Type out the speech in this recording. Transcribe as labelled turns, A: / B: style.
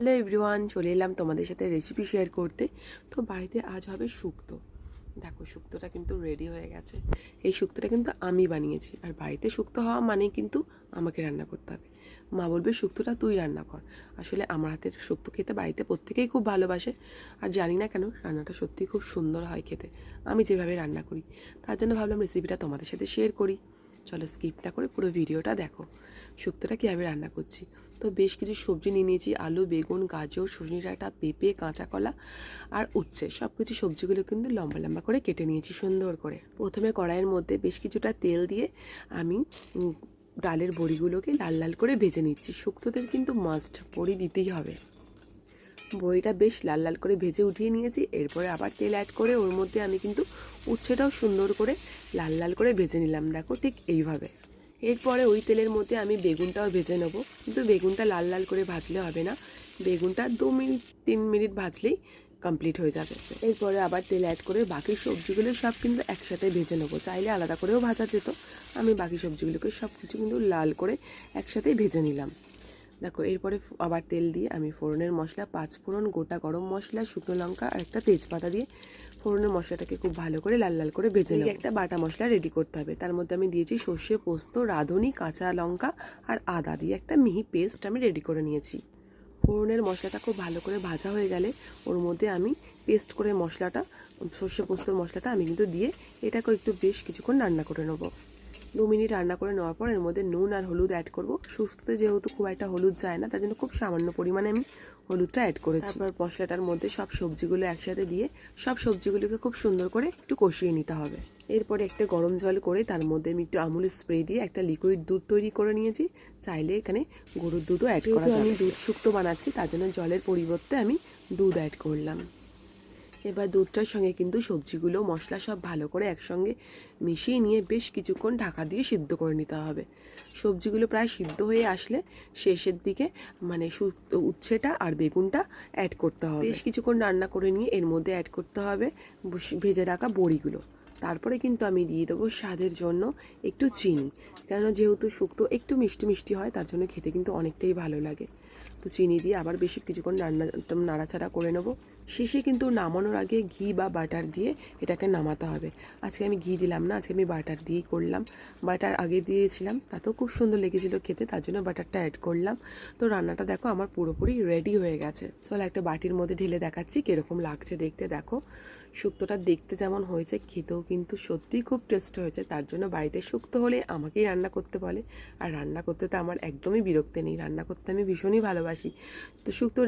A: Hello everyone, চলে এলাম তোমাদের সাথে রেসিপি শেয়ার করতে। তো বাড়িতে আজ হবে শুক্তো। দেখো, শুক্তোটা কিন্তু রেডি হয়ে গেছে। এই শুক্তোটা কিন্তু আমি বানিয়েছি, আর বাড়িতে শুক্তো হওয়া মানেই কিন্তু আমাকে রান্না করতে হবে। মা বলবে শুক্তোটা তুই রান্না কর। আসলে আমার হাতের শুক্তো খেতে বাড়িতে প্রত্যেকেই খুব ভালোবাসে, আর জানি না কেন রান্নাটা সত্যিই খুব সুন্দর হয় খেতে, আমি যেভাবে রান্না করি। তার জন্য ভাবলাম রেসিপিটা তোমাদের সাথে শেয়ার করি। চলো স্কিপ না করে পুরো ভিডিওটা দেখো শুক্তোটা কীভাবে রান্না করছি। তো বেশ কিছু সবজি নিয়ে নিয়েছি, আলু, বেগুন, গাজর, সজনে ডাঁটা, পেঁপে, কাঁচা কলা আর উচ্ছে। সব কিছু সবজিগুলো কিন্তু লম্বা লম্বা করে কেটে নিয়েছি সুন্দর করে। প্রথমে কড়াইয়ের মধ্যে বেশ কিছুটা তেল দিয়ে আমি ডালের বড়িগুলোকে লাল লাল করে ভেজে নিচ্ছি। শুক্তোতে কিন্তু মাস্ট বড়ি দিতেই হবে। বড়িটা বেশ লাল লাল করে ভেজে উঠিয়ে নিয়েছি। এরপরে আবার তেল অ্যাড করে ওর মধ্যে আমি কিন্তু উচ্ছেটাও সুন্দর করে লাল লাল করে ভেজে নিলাম। দেখো ঠিক এইভাবে। এরপরে ওই তেলের মধ্যে আমি বেগুনটাও ভেজে নেব, কিন্তু বেগুনটা লাল লাল করে ভাজলে হবে না, বেগুনটা 2-3 মিনিট ভাজলেই কমপ্লিট হয়ে যাবে। এরপরে আবার তেল অ্যাড করে বাকি সবজিগুলো সব কিন্তু একসাথে ভেজে নেবো। চাইলে আলাদা করেও ভাজা যেত, আমি বাকি সবজিগুলোকে সব কিছু কিন্তু লাল করে একসাথেই ভেজে নিলাম। দেখো, এরপরে আবার তেল দিয়ে আমি ফোড়নের মশলা, 5 ফোড়ন, গোটা গরম মশলা, শুকনো লঙ্কা আর একটা তেজপাতা দিয়ে ফোড়নের মশলাটাকে খুব ভালো করে লাল লাল করে ভেজে নিয়ে একটা বাটা মশলা রেডি করতে হবে। তার মধ্যে আমি দিয়েছি সর্ষে, পোস্ত, রাঁধুনি, কাঁচা লঙ্কা আর আদা দিয়ে একটা মিহি পেস্ট আমি রেডি করে নিয়েছি। ফোড়নের মশলাটা খুব ভালো করে ভাজা হয়ে গেলে ওর মধ্যে আমি পেস্ট করে মশলাটা, সর্ষে পোস্তর মশলাটা আমি কিন্তু দিয়ে এটাকে একটু বেশ কিছুক্ষণ রান্না করে নেবো। 2 মিনিট রান্না করে নেওয়ার পর এর মধ্যে নুন আর হলুদ অ্যাড করব। শুক্তোতে যেহেতু খুব একটা হলুদ যায় না, তার জন্য খুব সামান্য পরিমাণে আমি হলুদটা অ্যাড করেছি। তারপর মশলাটার মধ্যে সব সবজিগুলো একসাথে দিয়ে সব সবজিগুলোকে খুব সুন্দর করে একটু কষিয়ে নিতে হবে। এরপরে একটা গরম জল করে তার মধ্যে আমি একটু আমুল স্প্রে দিয়ে একটা লিকুইড দুধ তৈরি করে নিয়েছি। চাইলে এখানে গরুর দুধও অ্যাড করা যাবে। আমি দুধ শুক্তো বানাচ্ছি, তার জন্য জলের পরিবর্তে আমি দুধ অ্যাড করলাম। এবার দুধটার সঙ্গে কিন্তু সবজিগুলো, মশলা সব ভালো করে একসঙ্গে মিশিয়ে নিয়ে বেশ কিছুক্ষণ ঢাকা দিয়ে সিদ্ধ করে নিতে হবে। সবজিগুলো প্রায় সিদ্ধ হয়ে আসলে শেষের দিকে মানে উচ্ছেটা আর বেগুনটা অ্যাড করতে হবে। বেশ কিছুক্ষণ রান্না করে নিয়ে এর মধ্যে অ্যাড করতে হবে ভেজে রাখা বড়িগুলো। তারপরে কিন্তু আমি দিয়ে দেবো স্বাদের জন্য একটু চিনি, কেননা যেহেতু শুক্তো একটু মিষ্টি মিষ্টি হয়, তার জন্য খেতে কিন্তু অনেকটাই ভালো লাগে। তো চিনি দিয়ে আবার বেশি কিছুক্ষণ নাড়াচাড়া করে নেবো। শেষে কিন্তু নামানোর আগে ঘি বা বাটার দিয়ে এটাকে নামাতে হবে। আজকে আমি ঘি দিলাম না, আজকে আমি বাটার দিয়েই করলাম। বাটার আগে দিয়েছিলাম, তাতেও খুব সুন্দর লেগেছিলো খেতে, তার জন্য বাটারটা অ্যাড করলাম। তো রান্নাটা দেখো আমার পুরোপুরি রেডি হয়ে গেছে। চলো একটা বাটির মধ্যে ঢেলে দেখাচ্ছি কীরকম লাগছে দেখতে। দেখো, শুক্তোটা দেখতে যেমন হয়েছে, খেতেও কিন্তু সত্যিই খুব টেস্ট হয়েছে। তার জন্য বাড়িতে শুক্তো হলে আমাকেই রান্না করতে বলে, আর রান্না করতে তো আমার একদমই বিরক্তি নেই, রান্না করতে আমি ভীষণই ভালোবাসি। তো শুক্তো